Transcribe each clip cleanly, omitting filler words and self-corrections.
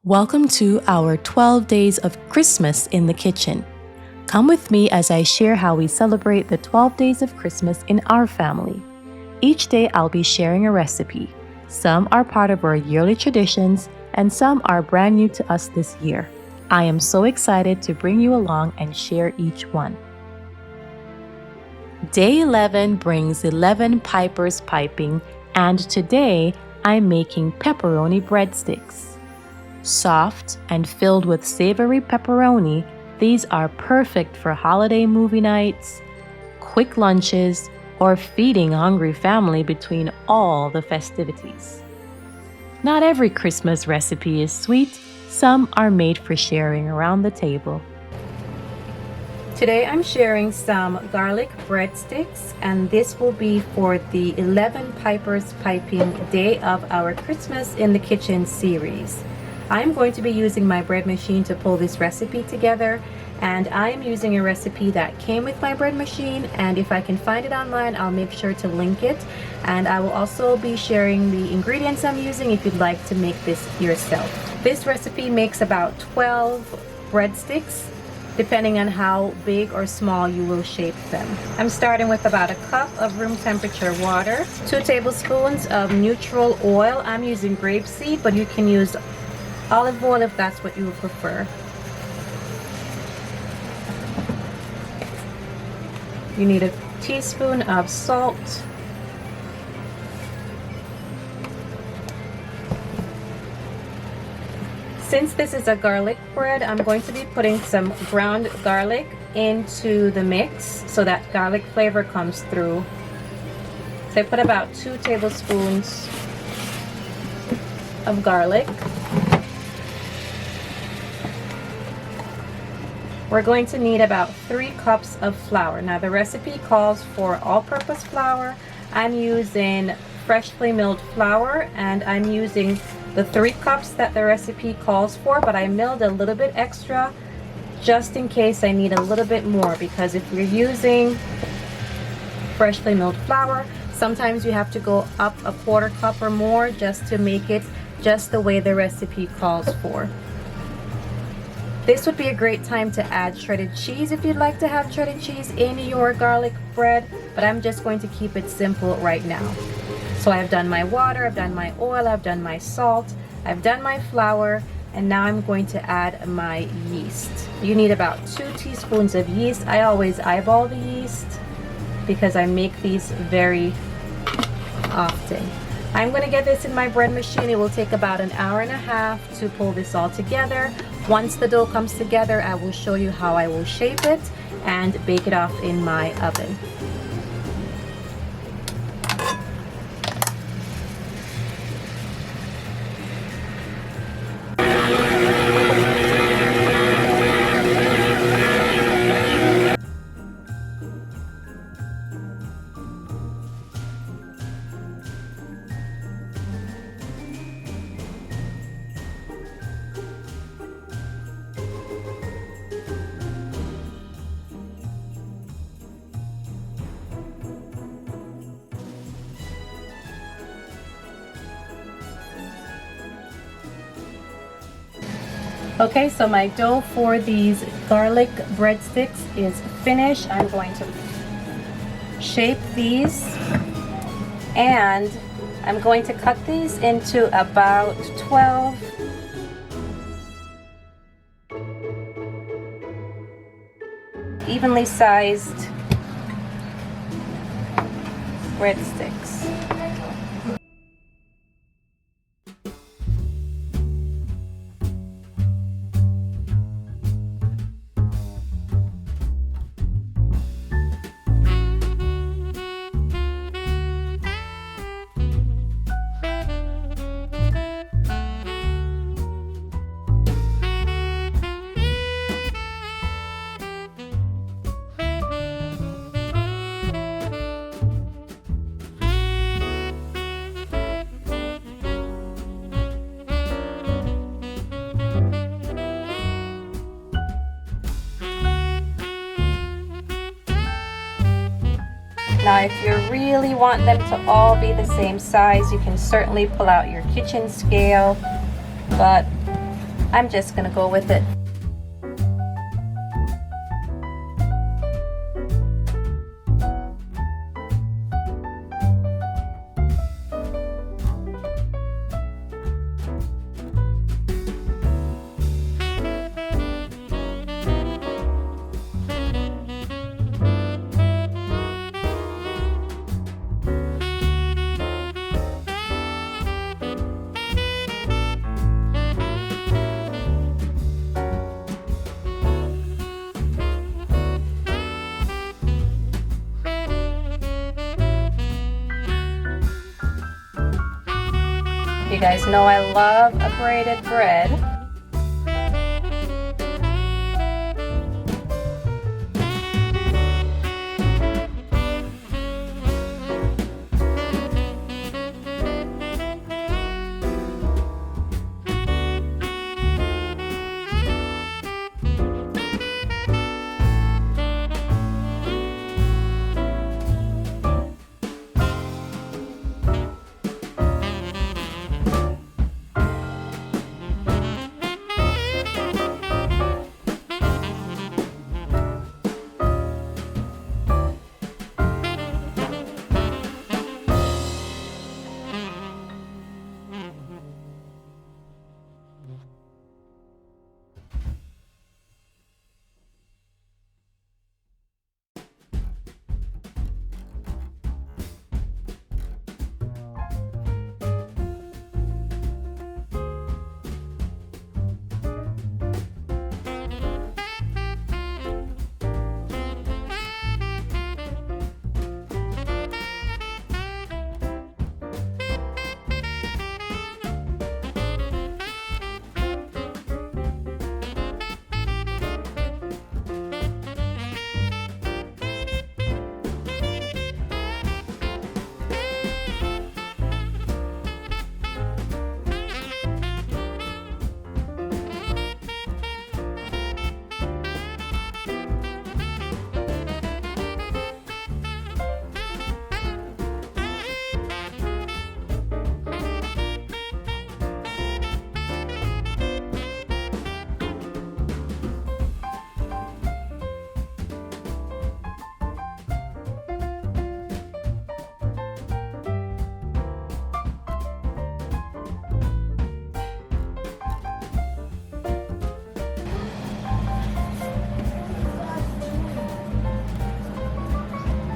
Welcome to our 12 days of Christmas in the kitchen. Come with me as I share how we celebrate the 12 days of Christmas in our family. Each day I'll be sharing a recipe. Some are part of our yearly traditions and some are brand new to us this year. I am so excited to bring you along and share each one. Day 11 brings 11 pipers piping, and today I'm making pepperoni breadsticks. Soft and filled with savory pepperoni, these are perfect for holiday movie nights, quick lunches, or feeding a hungry family between all the festivities. Not every Christmas recipe is sweet, some are made for sharing around the table. Today I'm sharing some garlic breadsticks, and this will be for the 11 Pipers Piping Day of our Christmas in the Kitchen series. I'm going to be using my bread machine to pull this recipe together, and I am using a recipe that came with my bread machine, and if I can find it online I'll make sure to link it, and I will also be sharing the ingredients I'm using if you'd like to make this yourself. This recipe makes about 12 breadsticks depending on how big or small you will shape them. I'm starting with about a cup of room temperature water, 2 tablespoons of neutral oil. I'm using grapeseed, but you can use olive oil if that's what you would prefer. You need a teaspoon of salt, since this is a garlic bread, I'm going to be putting some ground garlic into the mix so that garlic flavor comes through. So I put about 2 tablespoons of garlic. We're going to need about 3 cups of flour. Now the recipe calls for all-purpose flour. I'm using freshly milled flour, and I'm using the 3 cups that the recipe calls for, but I milled a little bit extra just in case I need a little bit more, because if you're using freshly milled flour, sometimes you have to go up a 1/4 cup or more just to make it just the way the recipe calls for. This would be a great time to add shredded cheese if you'd like to have shredded cheese in your garlic bread, but I'm just going to keep it simple right now. So I've done my water, I've done my oil, I've done my salt, I've done my flour, and now I'm going to add my yeast. You need about 2 teaspoons of yeast. I always eyeball the yeast because I make these very often. I'm going to get this in my bread machine. It will take about an hour and a half to pull this all together. Once the dough comes together, I will show you how I will shape it and bake it off in my oven. Okay, so my dough for these garlic breadsticks is finished. I'm going to shape these, and I'm going to cut these into about 12 evenly sized breadsticks. Now if you really want them to all be the same size, you can certainly pull out your kitchen scale, but I'm just gonna go with it. You guys know I love a braided bread.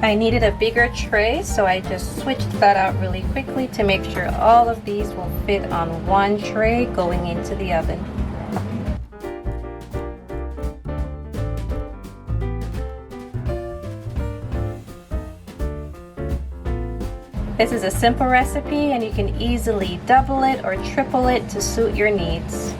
I needed a bigger tray, so I just switched that out really quickly to make sure all of these will fit on one tray going into the oven. This is a simple recipe and you can easily double it or triple it to suit your needs.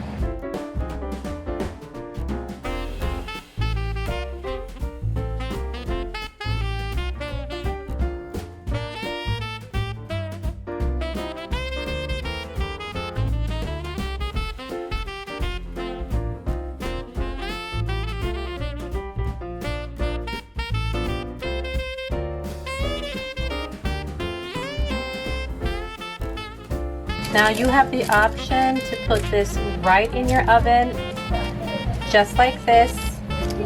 Now you have the option to put this right in your oven, just like this,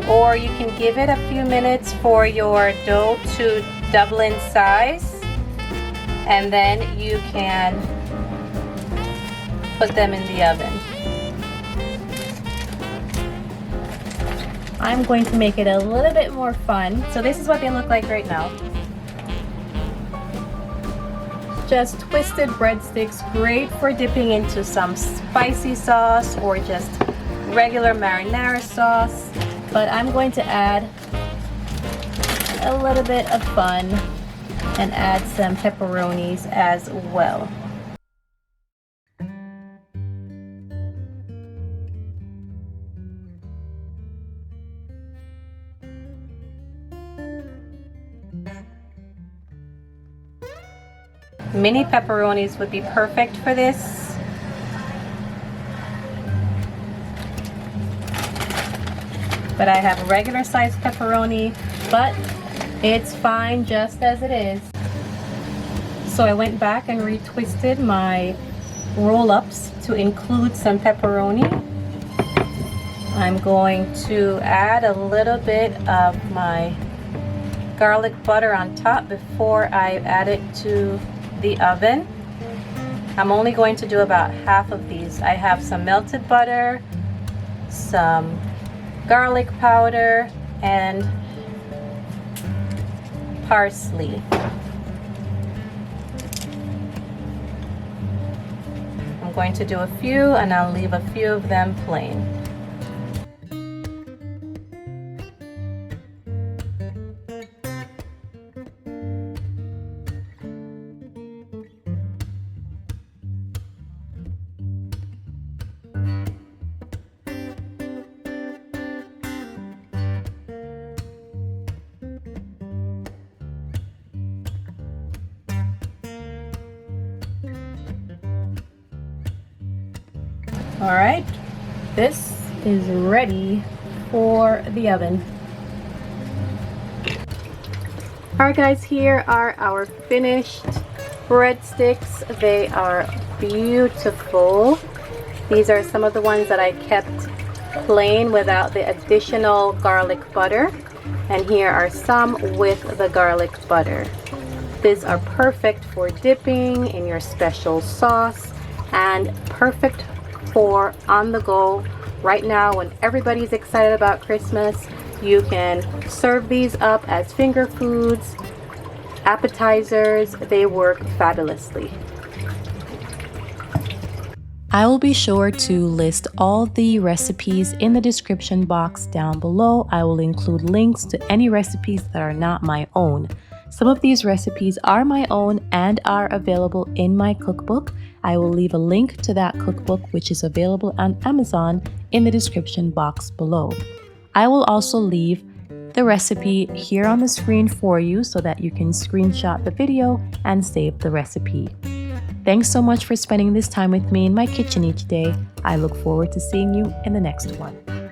or you can give it a few minutes for your dough to double in size, and then you can put them in the oven. I'm going to make it a little bit more fun. So this is what they look like right now. Just twisted breadsticks, great for dipping into some spicy sauce or just regular marinara sauce. But I'm going to add a little bit of fun and add some pepperonis as well. Mini pepperonis would be perfect for this. But I have regular sized pepperoni, but it's fine just as it is. So I went back and retwisted my roll-ups to include some pepperoni. I'm going to add a little bit of my garlic butter on top before I add it to the oven. I'm only going to do about half of these. I have some melted butter, some garlic powder, and parsley. I'm going to do a few and I'll leave a few of them plain. All right, this is ready for the oven. All right guys, here are our finished breadsticks. They are beautiful. These are some of the ones that I kept plain without the additional garlic butter. And here are some with the garlic butter. These are perfect for dipping in your special sauce and perfect for on the go right now when everybody's excited about Christmas. You can serve these up as finger foods, appetizers. They work fabulously. I will be sure to list all the recipes in the description box down below. I will include links to any recipes that are not my own. Some of these recipes are my own and are available in my cookbook. I will leave a link to that cookbook, which is available on Amazon, in the description box below. I will also leave the recipe here on the screen for you so that you can screenshot the video and save the recipe. Thanks so much for spending this time with me in my kitchen each day. I look forward to seeing you in the next one.